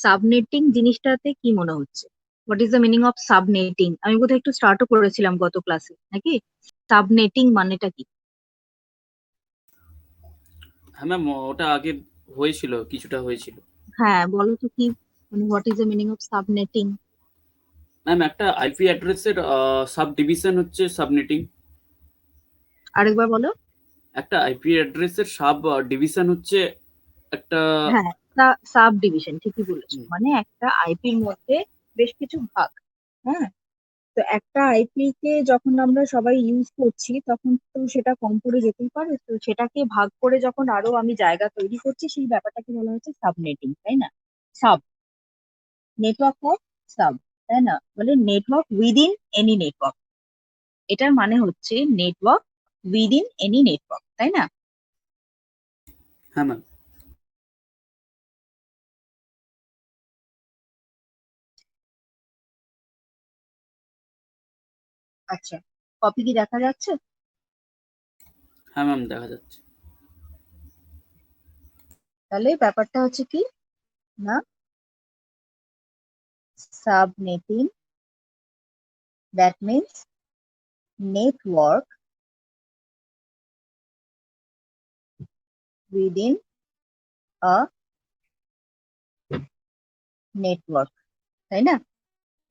Subnetting জিনিসটাতে কি মনে হচ্ছে? What is the meaning of subnetting? আমি বোধহয় একটু স্টার্টও করেছিলাম গত ক্লাসে, নাকি? সাবনেটিং মানেটা কি? হ্যাঁ ম্যাম, ওটা আগে হয়েছিল, কিছুটা হয়েছিল। হ্যাঁ, বলো তো কি, মানে what is the meaning of subnetting? Ma'am, একটা আইপি অ্যাড্রেসের সাব ডিভিশন হচ্ছে সাবনেটিং। আরেকবার বলো। একটা আইপি অ্যাড্রেসের সাব ডিভিশন হচ্ছে একটা। হ্যাঁ, সাব ডিভিশন, ঠিকই বলেছো, হুম, মানে একটা আইপির মধ্যে বেশ কিছু ভাগ। হ্যাঁ, তো একটা আইপি কে যখন আমরা সবাই ইউজ করছি তখন তো সেটা কম করে যেতেই পারে, তো সেটাকে ভাগ করে যখন আরো আমি জায়গা তৈরি করছি সেই ব্যাপারটাকে বলা হচ্ছে সাবনেটিং, তাই না? সাব, নেটওয়ার্ক অফ সাব, তাই না? বলে নেটওয়ার্ক উইদিন এনি নেটওয়ার্ক, এটার মানে হচ্ছে নেটওয়ার্ক উইদিন এনি নেটওয়ার্ক, তাই না? হ্যাঁ ম্যাম। আচ্ছা, কপি কি দেখা যাচ্ছে? হ্যাঁ ম্যাম, দেখা যাচ্ছে। তাহলে ব্যাপারটা হচ্ছে কি, না, subnetting, that means network within a network, তাই না?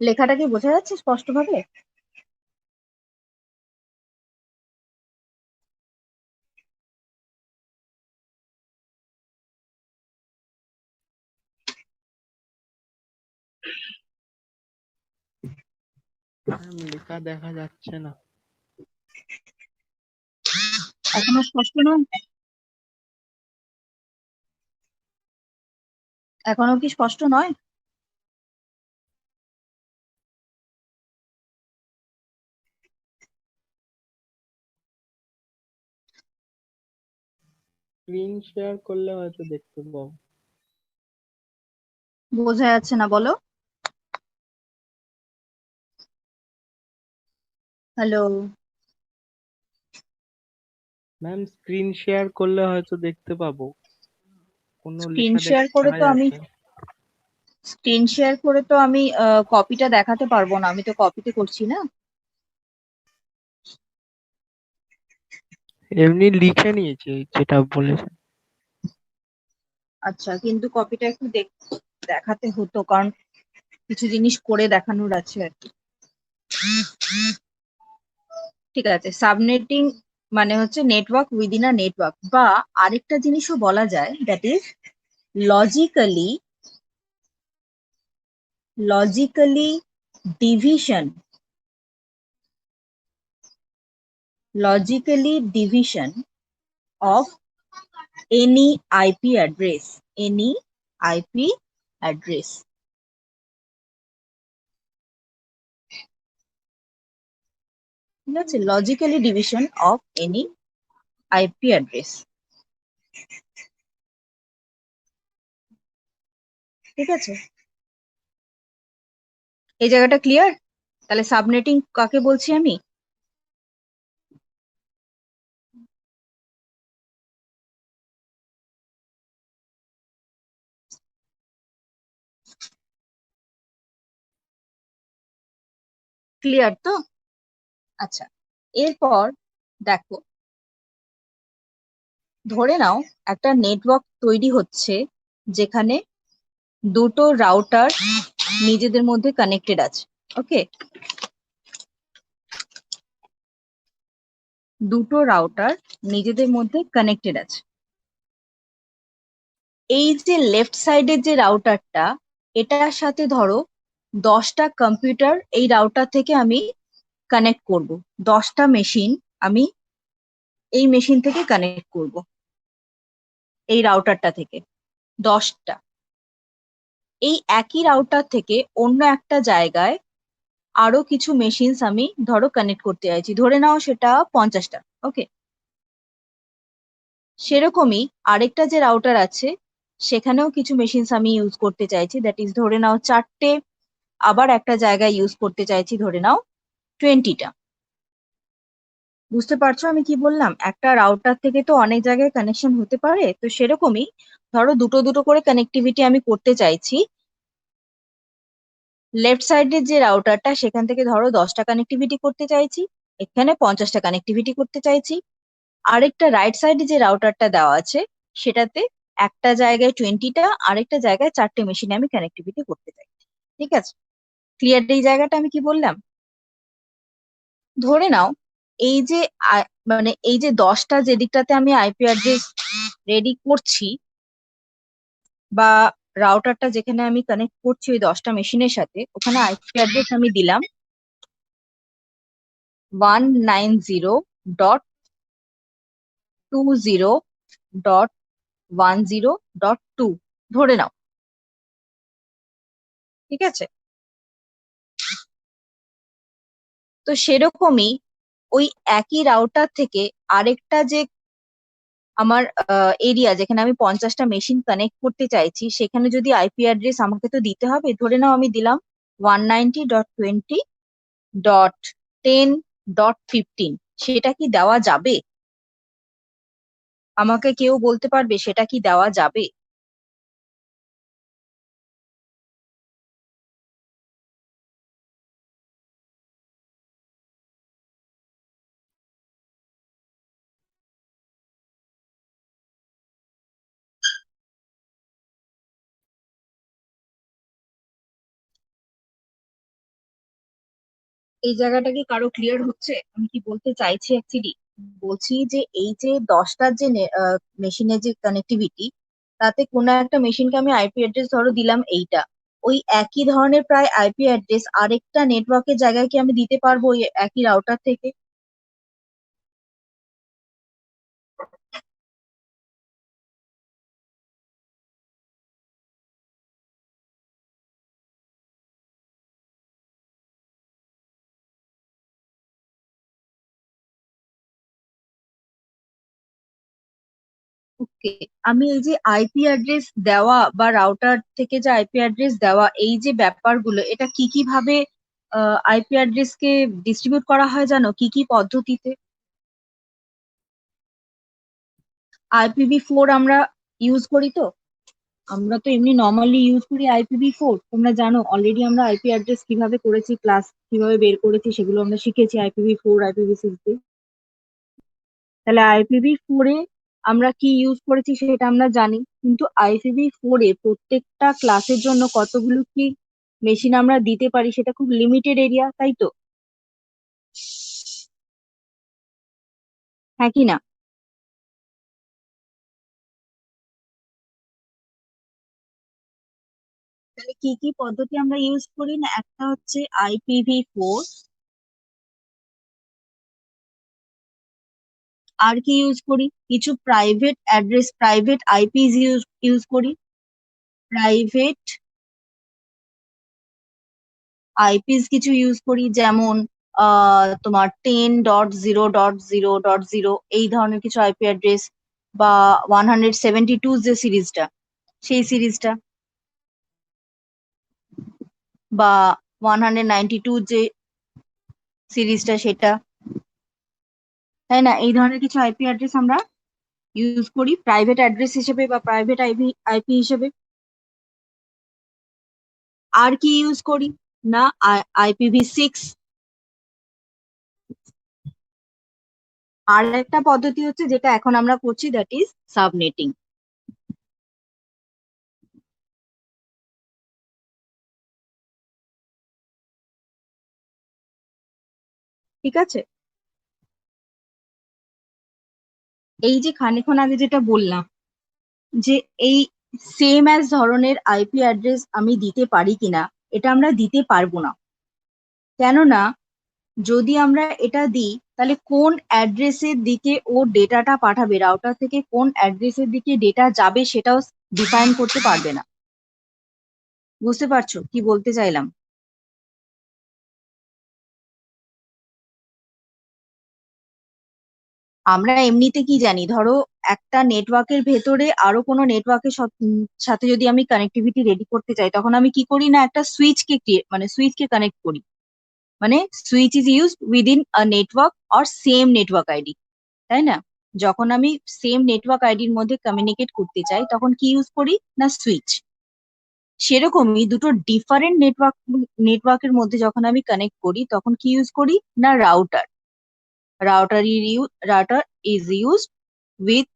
লেখাটা কি বোঝা যাচ্ছে স্পষ্টভাবে? ম্যাম, লেখা দেখা যাচ্ছে না। এখনো স্পষ্ট নয়? এখনো কি স্পষ্ট নয়? স্ক্রিন শেয়ার করলে হয়তো দেখতে পাবো। বোঝা যাচ্ছে না, বলো। হ্যালো? ম্যাম, স্ক্রিন শেয়ার করলে হয়তো দেখতে পাবো। কোনো স্ক্রিন লেখা শেয়ার করে দেখা তো আমি যাচ্ছে না। স্ক্রিন শেয়ার করে তো আমি কপিটা দেখাতে পারবো না, আমি তো কপিতে করছি না। এমনি লিখে নিয়েছি যেটা বলেছেন। আচ্ছা, কিন্তু কপিটা একটু দেখাতে হতো, কারণ কিছু জিনিস করে দেখানোর আছে আর কি। ঠিক আছে, সাবনেটিং মানে হচ্ছে নেটওয়ার্ক উইদিন আ নেটওয়ার্ক, বা আরেকটা জিনিসও বলা যায়, that is logically logically division, logically division of any IP address, any IP address. ঠিক আছে, logically division of any IP address. ঠিক আছে, এই জায়গাটা ক্লিয়ার? তাহলে সাবনেটিং কাকে বলছি আমি? ক্লিয়ার তো? আচ্ছা, এরপর দেখো, ধরে নাও একটা নেটওয়ার্ক তৈরি হচ্ছে যেখানে দুটো রাউটার নিজেদের মধ্যে কানেক্টেড আছে। ওকে, দুটো রাউটার নিজেদের মধ্যে কানেক্টেড আছে। এই যে লেফট সাইডের যে রাউটারটা, এটার সাথে ধরো 10টা কম্পিউটার এই রাউটার থেকে আমি কানেক্ট করব, 10টা মেশিন আমি এই মেশিন থেকে কানেক্ট করব, এই রাউটারটা থেকে 10টা। এই একই রাউটার থেকে অন্য একটা জায়গায় আরো কিছু মেশিনস আমি ধরো কানেক্ট করতে চাইছি, ধরে নাও সেটা 50টা। ওকে, সেরকমই আরেকটা যে রাউটার আছে সেখানেও কিছু মেশিনস আমি ইউজ করতে চাইছি, দ্যাট ইজ ধরে নাও 4টে। আবার একটা জায়গায় ইউজ করতে চাইছি, ধরে নাও 20টা। বুঝতে পারছো আমি কি বললাম? একটা রাউটার থেকে তো অনেক জায়গায় কানেকশন হতে পারে, তো সেরকমই ধরো দুটো দুটো করে কানেক্টিভিটি আমি করতে চাইছি লেফট সাইডের যে রাউটারটা সেখান থেকে ধরো 10টা কানেক্টিভিটি করতে চাইছি, এখানে 50টা কানেক্টিভিটি করতে চাইছি। আরেকটা রাইট সাইডে যে রাউটারটা দেওয়া আছে সেটাতে একটা জায়গায় 20টা, আরেকটা জায়গায় 4টে মেশিনে আমি কানেক্টিভিটি করতে চাইছি। ঠিক আছে, ক্লিয়ার এই জায়গাটা আমি কি বললাম? ধরে নাও এই যে মানে এই যে 10টা যে দিকটাতে আমি আইপি অ্যাড্রেস রেডি করছি বা রাউটারটা যেখানে আমি কানেক্ট করছি ওই 10টা মেশিনের সাথে, ওখানে আইপি অ্যাড্রেস আমি দিলাম 190.20.10.2 ধরে নাও। ঠিক আছে, তো সেরকমই ওই একই রাউটার থেকে আরেকটা যে আমার এরিয়া যেখানে আমি 50টা মেশিন কানেক্ট করতে চাইছি, সেখানে যদি আইপি অ্যাড্রেস আমাকে তো দিতে হবে। ধরে নাও আমি দিলাম 190.20.10.15, সেটা কি দেওয়া যাবে? আমাকে কেউ বলতে পারবে সেটা কি দেওয়া যাবে? এই জায়গাটা কি কারো ক্লিয়ার হচ্ছে আমি কি বলতে চাইছি? অ্যাকচুয়ালি বলছি যে এই যে 10টার যে মেশিনের যে কানেক্টিভিটি, তাতে কোনো একটা মেশিনকে আমি আইপি অ্যাড্রেস ধরো দিলাম এইটা, ওই একই ধরনের প্রায় আইপি অ্যাড্রেস আরেকটা নেটওয়ার্কের জায়গায় কি আমি দিতে পারবো ওই একই রাউটার থেকে? ওকে, আমি এই যে আইপি অ্যাড্রেস দেওয়া বা রাউটার থেকে যে আইপি অ্যাড্রেস দেওয়া, এই যে ব্যাপারগুলো, এটা কি কি ভাবে আইপি অ্যাড্রেস কে ডিস্ট্রিবিউট করা হয় জানো? কি কি পদ্ধতিতে? IPv4 আমরা ইউজ করি তো, আমরা তো এমনি নর্মালি ইউজ করি IPv4। তোমরা জানো অলরেডি আমরা আইপি অ্যাড্রেস কিভাবে করেছি, ক্লাস কিভাবে বের করেছি, সেগুলো আমরা শিখেছি IPv4 IPv6 দিয়ে। তাহলে IPv4 এ আমরা কি ইউজ করেছি সেটা আমরা জানি, কিন্তু IPv4 এ প্রত্যেকটা ক্লাসের জন্য কতগুলো কি মেশিন আমরা দিতে পারি সেটা খুব লিমিটেড এরিয়া, তাই তো? হ্যাঁ কি না? তাহলে কি কি পদ্ধতি আমরা ইউজ করি না, একটা হচ্ছে IPv4, আর কি ইউজ করি? কিছু private address, private eyepiece use use করি। প্রাইভেট আইপিস কিছু ইউজ করি, যেমন তোমার 10.0.0.0 এই ধরনের কিছু আইপি অ্যাড্রেস, বা 172 যে সিরিজটা, সেই সিরিজটা, বা 192 যে সিরিজটা সেটা, তাই না? এই ধরনের কিছু আইপি অ্যাড্রেস আমরা ইউজ করি প্রাইভেট অ্যাড্রেস হিসেবে বা প্রাইভেট আইপি আইপি হিসেবে। আর কি ইউজ করি না, IPv6। আর একটা পদ্ধতি হচ্ছে যেটা এখন আমরা করছি, দ্যাট ইজ সাবনেটিং। ঠিক আছে, এই যে খানিকক্ষণ আগে যেটা বললাম যে এই সেম অ্যাজ ধরনের আইপি অ্যাড্রেস আমি দিতে পারি কিনা, এটা আমরা দিতে পারবো না। কেননা যদি আমরা এটা দিই তাহলে কোন অ্যাড্রেসের দিকে ও ডেটাটা পাঠাবে, রাউটার থেকে কোন অ্যাড্রেসের দিকে ডেটা যাবে সেটাও ডিফাইন করতে পারবে না। বুঝতে পারছো কি বলতে চাইলাম? আমরা এমনিতে কি জানি, ধরো একটা নেটওয়ার্কের ভেতরে আরো কোনো নেটওয়ার্কের সাথে যদি আমি কানেক্টিভিটি রেডি করতে চাই, তখন আমি কি করি না, একটা মানে সুইচকে কানেক্ট করি। মানে switch is use within a network or same network ID, তাই না? যখন আমি সেম নেটওয়ার্ক আইডির মধ্যে কমিউনিকেট করতে চাই তখন কি ইউজ করি না, সুইচ। সেরকমই দুটো ডিফারেন্ট নেটওয়ার্কের মধ্যে যখন আমি কানেক্ট করি তখন কি ইউজ করি না router. Router is use with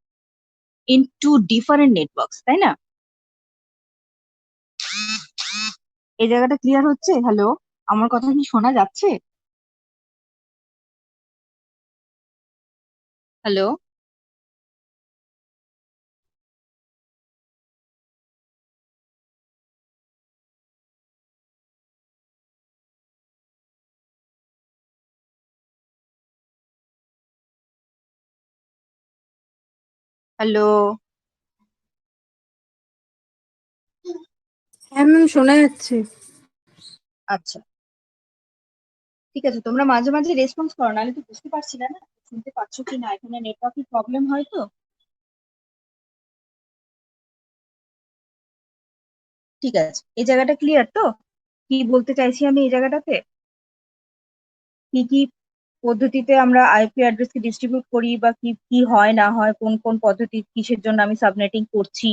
in two different networks, তাই না? এই জায়গাটা ক্লিয়ার হচ্ছে? হ্যালো, আমার কথা কি শোনা যাচ্ছে? Hello, hello. হ্যাঁ ম্যাম, শোনা যাচ্ছে। আচ্ছা, ঠিক আছে, তোমরা মাঝে মাঝে রেসপন্স করো, নাহলে তো বুঝতে পারছি না না শুনতে পাচ্ছ কি না। এখানে নেটওয়ার্কের প্রবলেম হয় তো। ঠিক আছে, এই জায়গাটা ক্লিয়ার তো? কি বলতে চাইছি আমি এই জায়গাটাতে, কি কি পদ্ধতিতে আমরা আইপি অ্যাড্রেসকে ডিস্ট্রিবিউট করি, বা কি কি হয় না হয়, কোন কোন পদ্ধতি কিসের জন্য আমি সাবনেটিং করছি।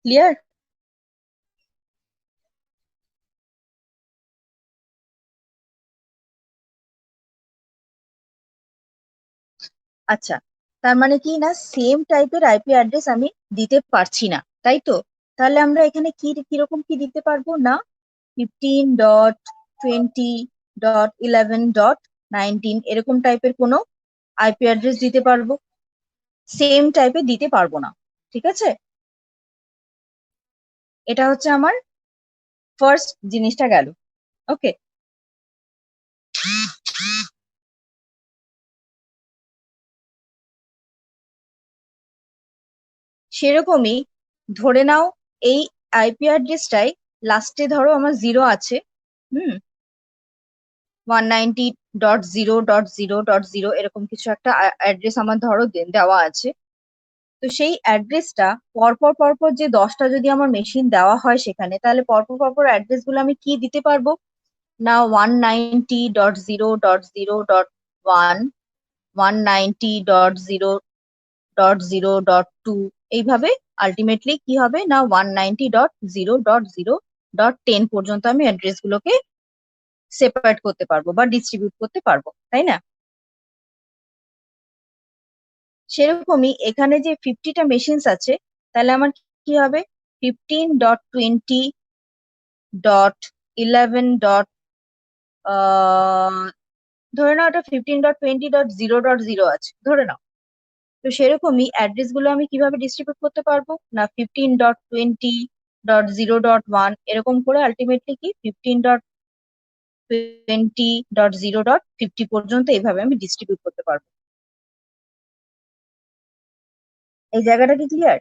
ক্লিয়ার? আচ্ছা, তার মানে কি না সেম টাইপের আইপি অ্যাড্রেস আমি দিতে পারছি না, তাই তো? তাহলে আমরা এখানে কি কিরকম কি দিতে পারবো না 15.20.11.19 এরকম টাইপের কোনো আইপি অ্যাড্রেস দিতে পারবো, সেম টাইপের দিতে পারবো না। ঠিক আছে, এটা হচ্ছে আমার ফার্স্ট জিনিসটা গেল। ওকে, সেরকমই ধরে নাও এই আইপি অ্যাড্রেসটাই লাস্টে ধরো আমার 0 আছে। হুম, 190.0.0.0 এরকম কিছু একটা অ্যাড্রেস আমার ধরো দেওয়া আছে। তো সেই অ্যাড্রেসটা পরপর পরপর যে 10টা যদি আমার মেশিন দেওয়া হয় সেখানে, তাহলে পরপর পরপর অ্যাড্রেস গুলো আমি কি দিতে পারবো না 190.0.0.1, 190.0.0.2, এইভাবে আলটিমেটলি কি হবে না 190.0.0.10 পর্যন্ত আমি অ্যাড্রেস গুলোকে সেপারেট করতে পারবো বা ডিস্ট্রিবিউট করতে পারবো, তাই না? সেরকমই এখানে যে 50টা মেশিনস আছে, তাহলে আমার কি হবে 15.20.11. ধরে নাও এটা 15.20.0.0 আছে ধরে নাও। তো সেরকমই অ্যাড্রেস গুলো আমি কিভাবে ডিস্ট্রিবিউট করতে পারবো না 15.20.0.1 এরকম করে আলটিমেটলি কি 15.20.0.50 পর্যন্ত এইভাবে আমি ডিস্ট্রিবিউট করতে পারবো। এই জায়গাটা কি ক্লিয়ার?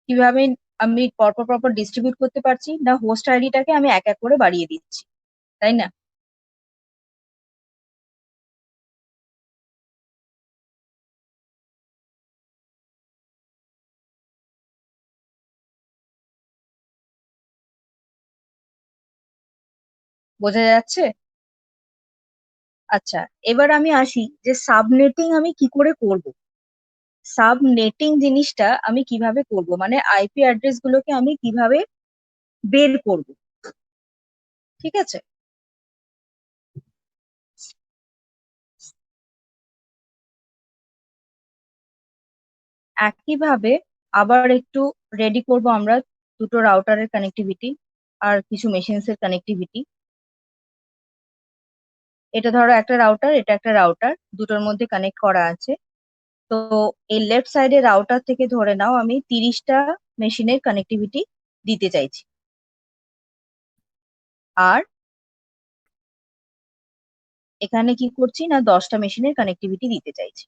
কিভাবে আমি পরপর পরপর ডিস্ট্রিবিউট করতে পারছি না হোস্ট আইডিটাকে আমি এক এক করে বাড়িয়ে দিচ্ছি, তাই না? বোঝা যাচ্ছে? আচ্ছা, এবার আমি আসি যে সাবনেটিং আমি কি করে করব। সাবনেটিং জিনিসটা আমি কিভাবে করব, মানে আইপি অ্যাড্রেস গুলোকে আমি কিভাবে বের করব। ঠিক আছে, একইভাবে আবার একটু রেডি করব আমরা দুটো রাউটারের কানেক্টিভিটি আর কিছু মেশিনস এর কানেক্টিভিটি। এটা ধরো একটা রাউটার, এটা একটা রাউটার, দুটোর মধ্যে কানেক্ট করা আছে। তো এই লেফট সাইডের রাউটার থেকে ধরে নাও আমি 30টা মেশিনের কানেক্টিভিটি দিতে চাইছি, আর এখানে কি করছি না 10টা মেশিনের কানেক্টিভিটি দিতে চাইছি।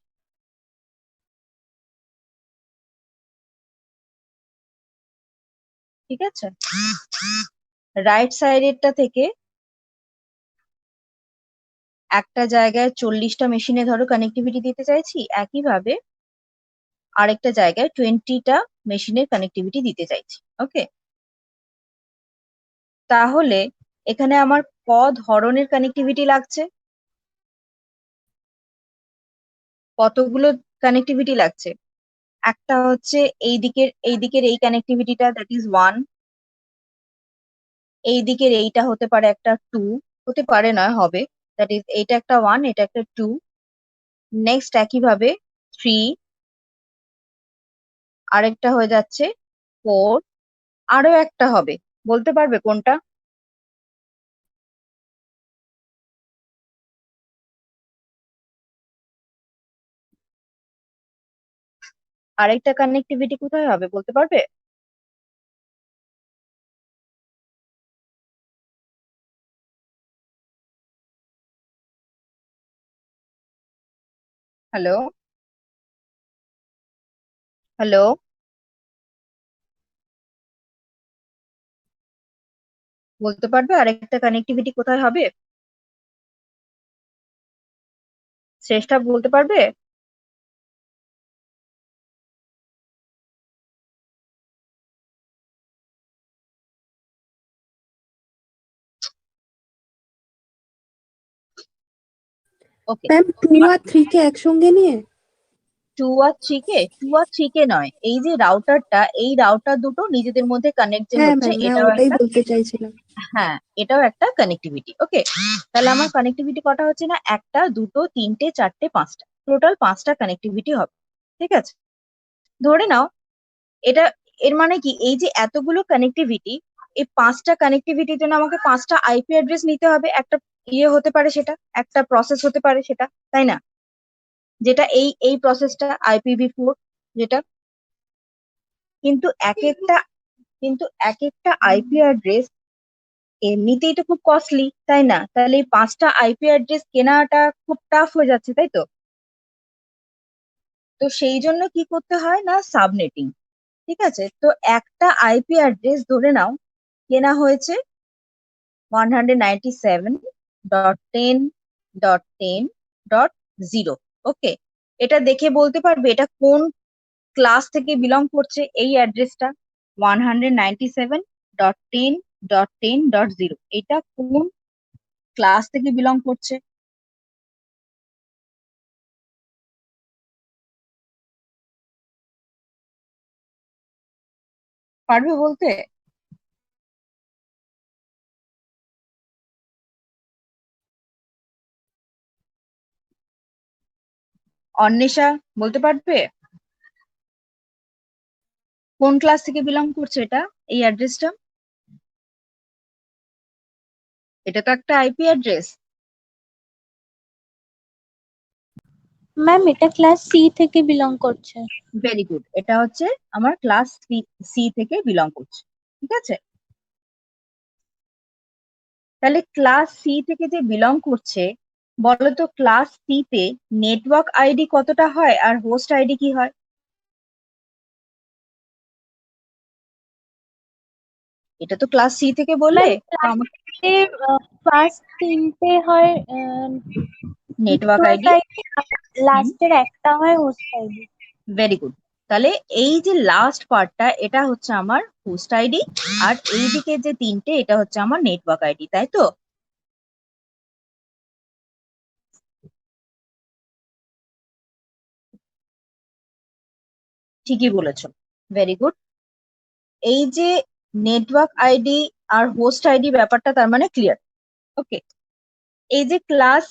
ঠিক আছে, রাইট সাইডেরটা থেকে একটা জায়গায় 40টা মেশিনে ধরো কানেক্টিভিটি দিতে চাইছি, একইভাবে আরেকটা জায়গায় 20টা মেশিনের কানেক্টিভিটি দিতে চাইছি। ওকে, তাহলে এখানে আমার ক ধরনের কানেক্টিভিটি লাগছে, কতগুলো কানেক্টিভিটি লাগছে? একটা হচ্ছে এই দিকের এই কানেক্টিভিটিটা, দ্যাট ইজ 1। এই দিকের এইটা হতে পারে একটা 2, হতে পারে না, হবে। দ্যাট ইজ এইটা একটা 1, এটা একটা 2। নেক্সট একইভাবে 3, আরেকটা হয়ে যাচ্ছে 4, আরো একটা হবে। বলতে পারবে কোনটা? আরেকটা কানেক্টিভিটি কোথায় হবে বলতে পারবে? হ্যালো, হ্যালো, বলতে পারবে আরেকটা কানেক্টিভিটি কোথায় হবে? শ্রেষ্ঠা বলতে পারবে? ওকে, ম্যাম 2 আর 3 কে একসঙ্গে নিয়ে? 2 আর 3 কে নয়, এই যে রাউটারটা, এই রাউটার দুটো নিজেদের মধ্যে কানেক্ট যে হ্যাঁ হচ্ছে, ম্যাম, হ্যাঁ এটাও ওটাই একটা, বলতে চাইছিলাম। হ্যাঁ এটাও একটা কানেক্টিভিটি। ওকে, তাহলে আমার কানেক্টিভিটি কটা হচ্ছে না, একটা, দুটো, তিনটে, চারটে, পাঁচটা, টোটাল 5টা কানেক্টিভিটি হবে। ঠিক আছে, ধরে নাও এটা, এর মানে কি, এই যে এতগুলো কানেক্টিভিটি, এই 5টা কানেক্টিভিটির জন্য আমাকে 5টা আইপি অ্যাড্রেস নিতে হবে। একটা ইয়ে হতে পারে সেটা, একটা প্রসেস হতে পারে সেটা, তাই না? যেটা এই এই প্রসেসটা IPv4 যেটা, কিন্তু এক একটা আইপি অ্যাড্রেস এমনিতেই তো খুব কস্টলি, তাই না? তাহলে এই 5টা আইপি অ্যাড্রেস কেনাটা খুব টাফ হয়ে যাচ্ছে, তাই তো? তো সেই জন্য কি করতে হয় না, সাবনেটিং। ঠিক আছে, তো একটা আইপি অ্যাড্রেস ধরে নাও কেনা হয়েছে 197.10.10.0। ওকে, এটা দেখে বলতে পারবে এটা কোন ক্লাস থেকে বিলং করছে? এই অ্যাড্রেসটা 197.10.10.0, এটা কোন ক্লাস থেকে বিলং করছে? পারবে বলতে? অন্বেষা বলতে পারবে কোন ক্লাস থেকে বিলং করছে এটা, এই অ্যাড্রেসটা? এটা তো একটা আইপি অ্যাড্রেস। ম্যাম এটা ক্লাস সি থেকে বিলং করছে। ভেরি গুড, এটা হচ্ছে আমার ক্লাস সি থেকে বিলং করছে। ঠিক আছে, তাহলে ক্লাস সি থেকে যে বিলং করছে, বলো তো ক্লাস সি তে নেটওয়ার্ক আইডি কতটা হয় আর হোস্ট আইডি কি হয়? এটা তো ক্লাস সি থেকে বলে, তো আমার ফার্স্ট তিনটে হয় নেটওয়ার্ক আইডি, লাস্টের একটা হয় হোস্ট আইডি। Very good. তাহলে এই যে লাস্ট পার্টটা, এটা হচ্ছে আমার হোস্ট আইডি, আর এইদিকে যে তিনটে, এটা হচ্ছে আমার নেটওয়ার্ক আইডি, তাই তো? ঠিকই বলেছো, ভেরি গুড। এই যে নেটওয়ার্ক আইডি আর হোস্ট আইডি ব্যাপারটা তার মানে ক্লিয়ার। ওকে, এই যে ক্লাস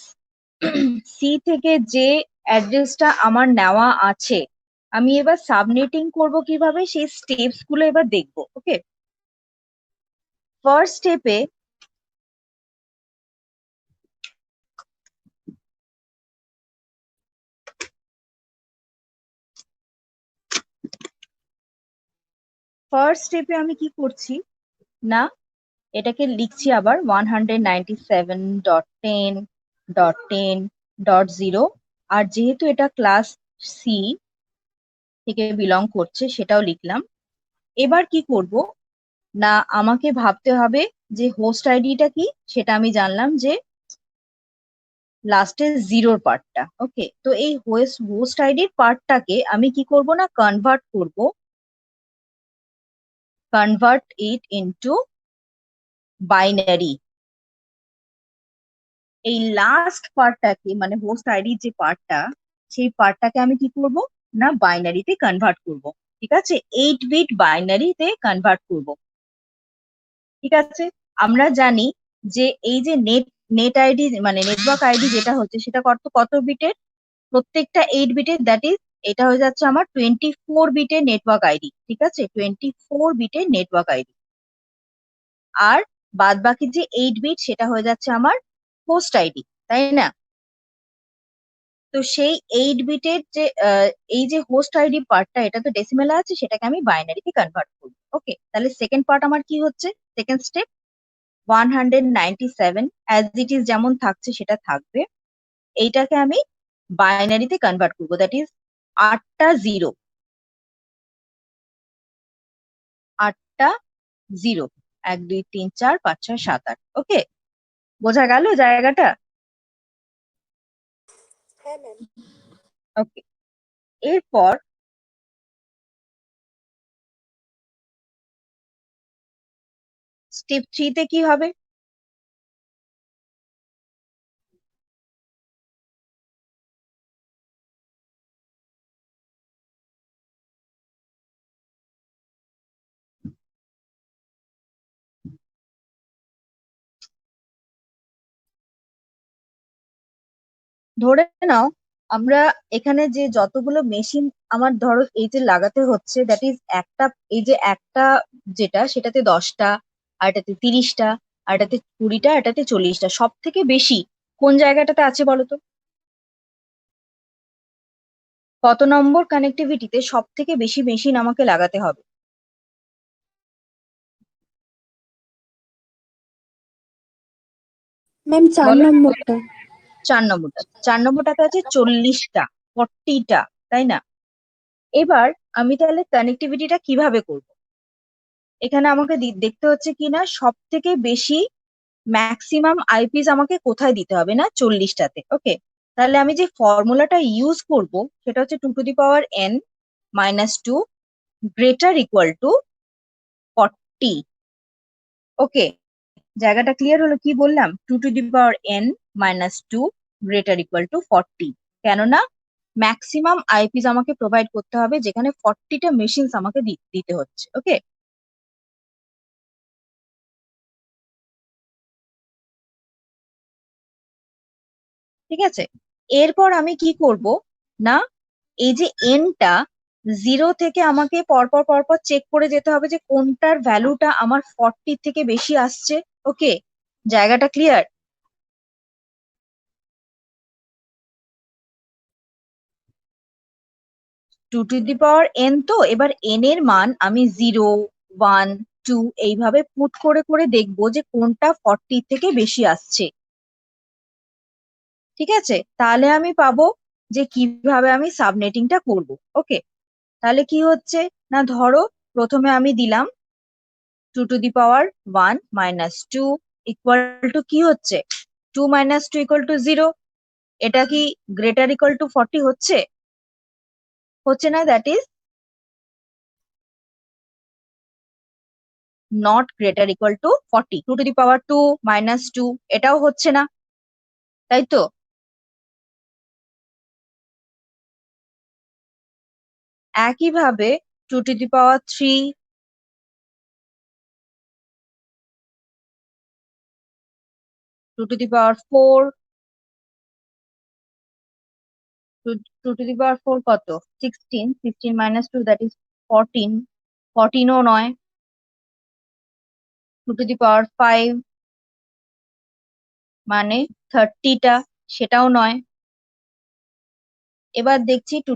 সি থেকে যে অ্যাড্রেসটা আমার নেওয়া আছে, আমি এবার সাবনেটিং করব কিভাবে, সেই স্টেপস গুলো এবার দেখবো। ওকে, ফার্স্ট স্টেপে আমি কি করছি না, এটাকে লিখছি আবার 197.10.10.0। আর যেহেতু এটা ক্লাস সি থেকে বিলং করছে, সেটাও লিখলাম। এবার কি করব না, আমাকে ভাবতে হবে যে হোস্ট আইডিটা কি, সেটা আমি জানলাম যে লাস্টে জিরোর পার্টটা। ওকে, তো এই হোস্ট আইডির পার্টটাকে আমি কি করব না, কনভার্ট ইট ইনটু বাইনারি। এই লাস্ট পার্টটাকে, মানে হোস্ট আইডির যে পার্টটা, সেই পার্টটাকে আমি কি করব, না বাইনারিতে কনভার্ট করব। ঠিক আছে, 8 বিট বাইনারিতে কনভার্ট করব। ঠিক আছে, আমরা জানি যে এই যে নেট আইডি মানে নেটওয়ার্ক আইডি যেটা হচ্ছে সেটা কত কত বিটের, প্রত্যেকটা 8 বিটের, দ্যাট ইজ এটা হয়ে যাচ্ছে আমার 24 বিটের নেটওয়ার্ক আইডি। ঠিক আছে, 24 বিটের নেটওয়ার্ক আইডি। আর বাদ বাকি যে 8 বিট সেটা হয়ে যাচ্ছে আমার হোস্ট আইডি, তাই না? তো সেই 8 বিটের যে এই যে হোস্ট আইডি পার্টটা, এটা তো ডেসিমেলে আছে, সেটাকে আমি বাইনারিতে কনভার্ট করবো। ওকে, তাহলে সেকেন্ড পার্ট আমার কি হচ্ছে, second step 197 as it is যেমন থাকছে সেটা থাকবে, এইটাকে আমি বাইনারিতে কনভার্ট করবো, দ্যাট ইজ 8টা জিরো, 8টা জিরো, 1 2 3 4 5 6 7 8। ওকে, বোঝা গেল জায়গাটা? হ্যাঁ ম্যাম। ওকে, এরপর স্টেপ 3-তে কি হবে? ধরে নাও আমরা এখানে যে যতগুলো মেশিন আমার ধরো এই যে লাগাতে হচ্ছে, দ্যাট ইজ একটা, এই যে একটা যেটা সেটাতে 10টা, আর এটাতে 30টা, আর এটাতে 20টা, এটাতে 40টা, সব থেকে বেশি কোন জায়গাটাতে আছে বলো তো? কত নম্বর কানেক্টিভিটিতে সব থেকে বেশি মেশিন আমাকে লাগাতে হবে? ম্যাম 4 বলো, নম্বরটা। 4 নম্বরটা। 4 নম্বরটাতে আছে 40টা, 40টা, তাই না? এবার আমি তাহলে কানেক্টিভিটিটা কিভাবে করব? এখানে আমাকে দেখতে হচ্ছে কি না সব থেকে বেশি ম্যাক্সিমাম আইপিস আমাকে কোথায় দিতে হবে, না 40টাতে। ওকে, তাহলে আমি যে ফর্মুলাটা ইউজ করব সেটা হচ্ছে 2n-2 গ্রেটার ইকুয়াল টু 40। ওকে, জায়গাটা ক্লিয়ার হলো? কি বললাম, 2n-2 গ্রেটার ইকুয়াল টু 40, কেননা ম্যাক্সিমাম আইপিস আমাকে প্রোভাইড করতে হবে যেখানে 40টা মেশিনস আমাকে দিতে হচ্ছে। ওকে, ঠিক আছে। এরপর আমি কি করব, না এই যে এনটা 0 থেকে আমাকে পরপর পরপর চেক করে যেতে হবে যে কোনটার ভ্যালুটা আমার 40 থেকে বেশি আসছে। ওকে, জায়গাটা ক্লিয়ার? 2n, তো এবার n এর মান আমি 0 1 2 এইভাবে পুট করে করে দেখবো যে কোনটা 40 থেকে বেশি আসছে। ঠিক আছে, তাহলে আমি পাবো যে কিভাবে আমি সাবনেটিংটা করব। ওকে, তাহলে কি হচ্ছে, না ধরো প্রথমে আমি দিলাম 2 - 1 - 2 ইকুয়াল টু কি হচ্ছে, 2 - 2 ইকুয়াল টু 0। এটা কি গ্রেটার ইকুয়াল টু 40 হচ্ছে? হচ্ছে না, that is not greater equal to 40। 2 - 2 এটাও হচ্ছে না, তাই তো? একইভাবে 2 2 2 কত, 16, 16 - 2 দ্যাট ইজ 14, 14ও নয়। 2 মানে 30টা, সেটাও নয়। এবার দেখছি 2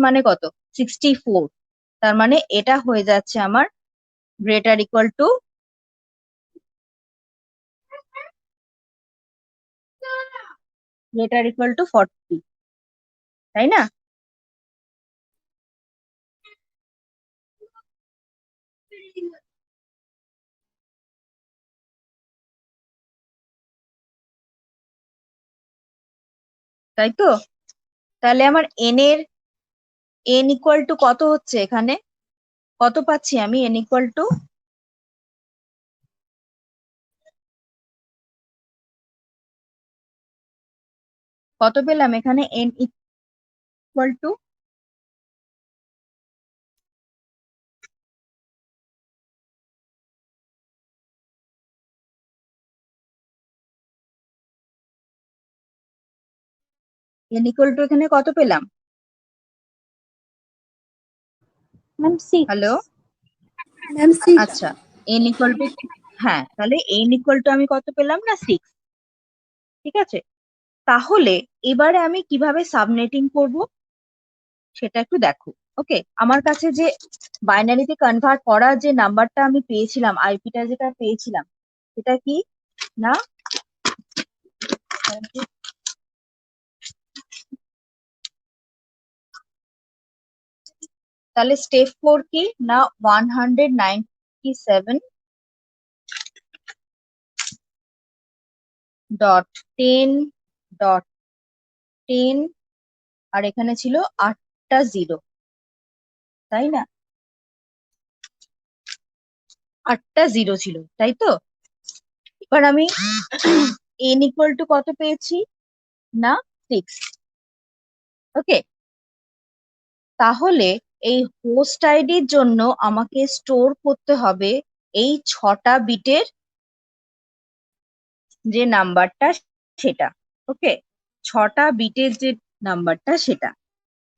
মানে কত, 64, তার মানে এটা হয়ে যাচ্ছে আমার গ্রেটার ইকুয়াল টু 40, তাই না? তাই তো, তাহলে আমার n ইকুয়াল টু কত হচ্ছে, এখানে কত পাচ্ছি আমি, n ইকুয়াল টু কত পেলাম এখানে n ইকুয়াল টু এখানে কত পেলাম? Ma'am 6 hello, ma'am 6। আচ্ছা n ইকুয়াল টু, হ্যাঁ তাহলে n ইকুয়াল টু আমি কত পেলাম না 6। ঠিক আছে, তাহলে এবারে আমি কিভাবে সাবনেটিং করব সেটা একটু দেখো। ওকে, আমার কাছে যে বাইনারিতে কনভার্ট করা যে নাম্বারটা আমি পেয়েছিলাম, আইপিটা যেটা পেয়েছিলাম, সেটা কি না, তাহলে স্টেপ 4 কি না 197.10.10 আর এখানে ছিল 8টা জিরো, তাই না? 8টা জিরো ছিল, তাই তো? এবার আমি n ইকুয়াল টু কত পেয়েছি না 6। ওকে, তাহলে এই হোস্ট আইডির জন্য আমাকে স্টোর করতে হবে এই 6টা বিটের যে নাম্বারটা সেটা। ওকে, 6টা বিটের যে নাম্বারটা সেটা,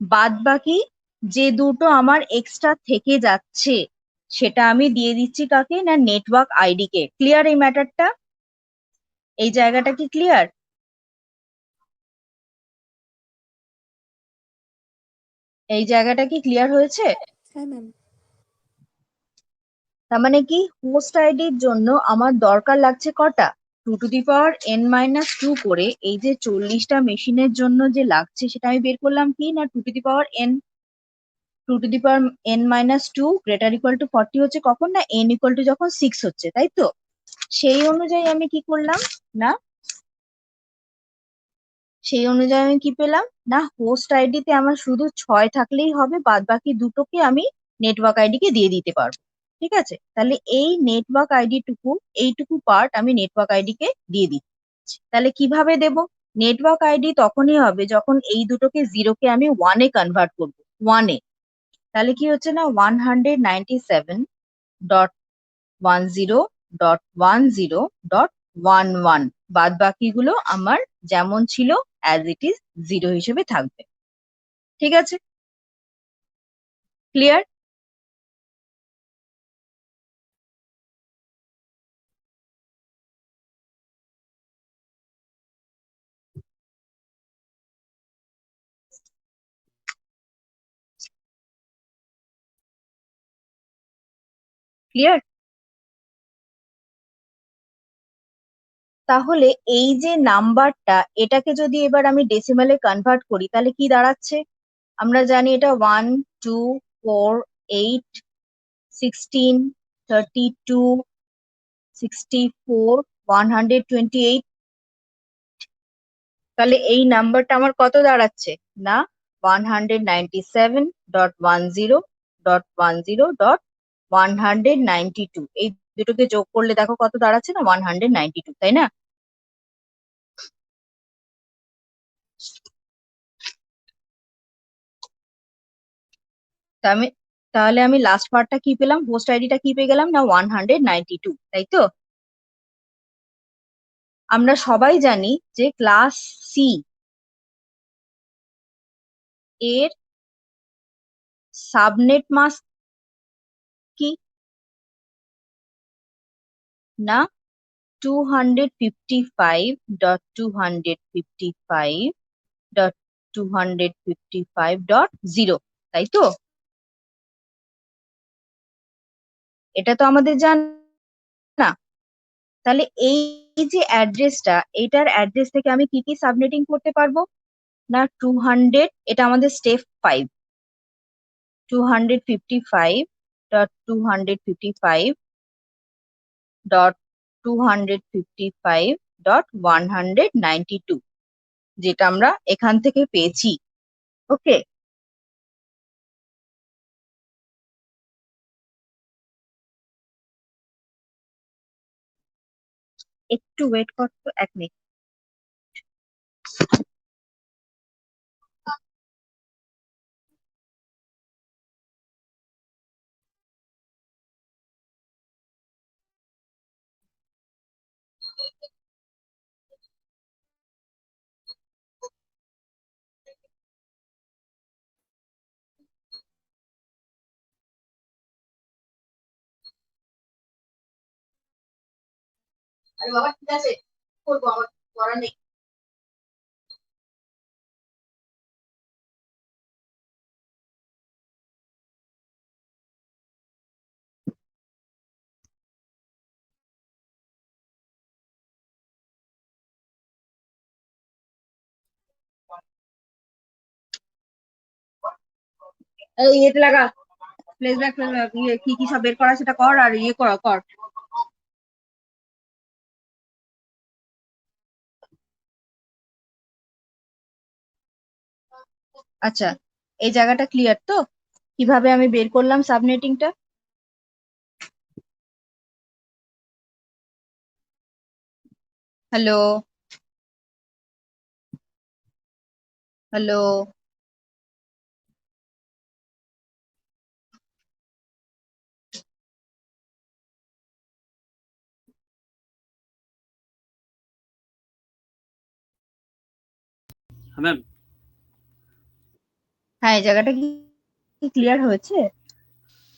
বাদ বাকি যে দুটো আমার এক্সট্রা থেকে যাচ্ছে সেটা আমি দিয়ে দিচ্ছি কাকে না নেটওয়ার্ক আইডি কে। ক্লিয়ার এই ম্যাটারটা? এই জায়গাটা কি ক্লিয়ার? এই জায়গাটা কি ক্লিয়ার হয়েছে? হ্যাঁ ম্যাম। তার মানে কি হোস্ট আইডির জন্য আমার দরকার লাগছে কটা? 2n-2 করে এই যে 40টা মেশিনের জন্য যে লাগছে সেটা আমি বের করলাম কি না 2n-2 গ্রেটার ইকুয়াল টু 40 হচ্ছে কখন না n ইকুয়াল টু যখন 6 হচ্ছে, তাই তো? সেই অনুযায়ী আমি কি করলাম না, সেই অনুযায়ী আমি কি পেলাম না হোস্ট আইডিতে আমার শুধু 6 থাকলেই হবে, বাদ বাকি দুটোকে আমি নেটওয়ার্ক আইডি কে দিয়ে দিতে পারবো। ঠিক আছে, তাহলে এই নেটওয়ার্ক আইডি টুকু, এইটুকু পার্ট আমি নেটওয়ার্ক আইডি কে দিয়ে দিচ্ছি। তাহলে কিভাবে দেব? নেটওয়ার্ক আইডি তখনই হবে যখন এই দুটোকে জিরোকে আমি ওয়ানে কনভার্ট করবো, ওয়ানে। তাহলে কি হচ্ছে না 197.10.10.11 বাদ বাকিগুলো আমার যেমন ছিল অ্যাজ ইট ইজ জিরো হিসেবে থাকবে। ঠিক আছে, ক্লিয়ার? ক্লিয়ার? তাহলে এই যে নাম্বারটা, এটাকে যদি এবার আমি ডেসিমালে কনভার্ট করি তাহলে কি দাঁড়াচ্ছে? আমরা জানি এটা 1, 2, 4, 8, 16, 32, 64, 128। তাহলে এই নাম্বারটা আমার কত দাঁড়াচ্ছে না 197.10.10.192। এই দুটোকে যোগ করলে দেখো কত দাঁড়াচ্ছে না 192, তাই না? তা আমি তাহলে আমি লাস্ট পার্টটা কি পেলাম, হোস্ট আইডিটা কি পেয়ে গেলাম না 192, তাই তো? আমরা সবাই জানি যে ক্লাস সি এর সাবনেট মাস্ক কি না 255.255.255.0, তাই তো? এটা তো আমাদের জানা। তাহলে এই যে অ্যাড্রেসটা, এইটার অ্যাড্রেস থেকে আমি কি কি সাবনেটিং করতে পারবো না 200, এটা আমাদের স্টেপ 5, 255.255.255.192, যেটা আমরা এখান থেকে পেয়েছি। ওকে, একটু ওয়েট করতো 1 মিনিট। আরে বাবা ঠিক আছে, করবো, আমার করার নেই। এই ইয়েতে লাগা, প্লেসব্যাক, ইয়ে কি কি সব বের করা সেটা কর, আর ইয়ে কর কর। আচ্ছা, এই জায়গাটা ক্লিয়ার তো, কিভাবে আমি বের করলাম সাবনেটিংটা? হ্যালো, হ্যালো, হ্যাঁ ম্যাম। হ্যাঁ এই জায়গাটা কি ক্লিয়ার হয়েছে?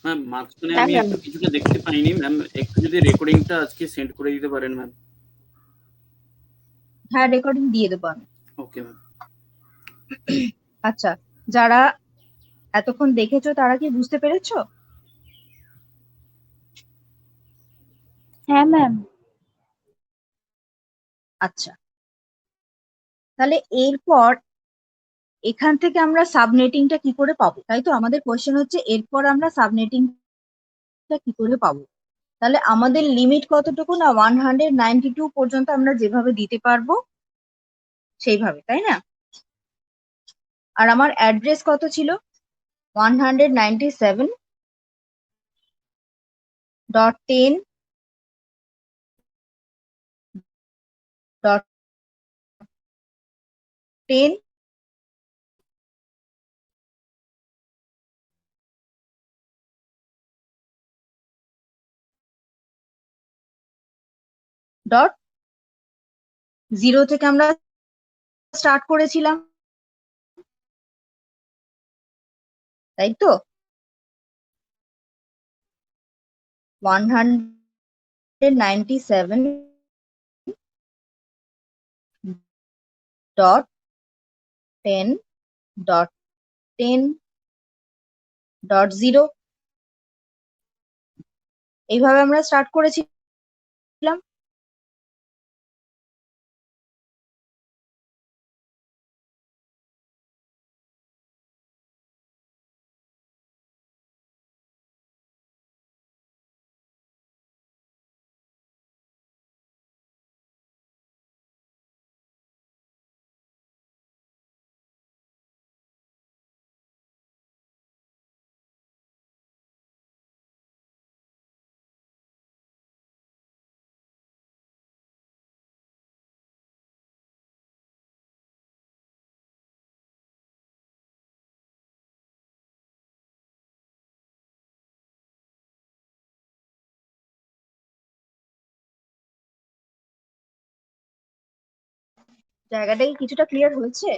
ম্যাম মাঝখানে হ্যাঁ আমি ম্যাম। একটু কিছুটা দেখতে পাইনি ম্যাম, একটু যদি রেকর্ডিংটা আজকে সেন্ড করে দিতে পারেন ম্যাম। হ্যাঁ রেকর্ডিং দিয়ে দেবো আমি। Okay ma'am. আচ্ছা, যারা এতক্ষণ দেখেছো তারা কি বুঝতে পেরেছো? হ্যাঁ ম্যাম। আচ্ছা, তাহলে এরপর এখান থেকে আমরা সাবনেটিংটা কি করে পাবো, তাই তো আমাদের কোশ্চেন হচ্ছে এরপর আমরা সাবনেটিংটা কি করে পাবো। তাহলে আমাদের লিমিট কতটুকু না, 192 পর্যন্ত আমরা যেভাবে দিতে পারবো সেইভাবে, তাই না? আর আমার অ্যাড্রেস কত ছিল, 197.10.10 ডট 0 থেকে আমরা স্টার্ট করেছিলাম, তাই তো? 197.10.10.0 এইভাবে আমরা স্টার্ট করেছিলাম। জায়গাটা কি কিছুটা ক্লিয়ার হয়েছে?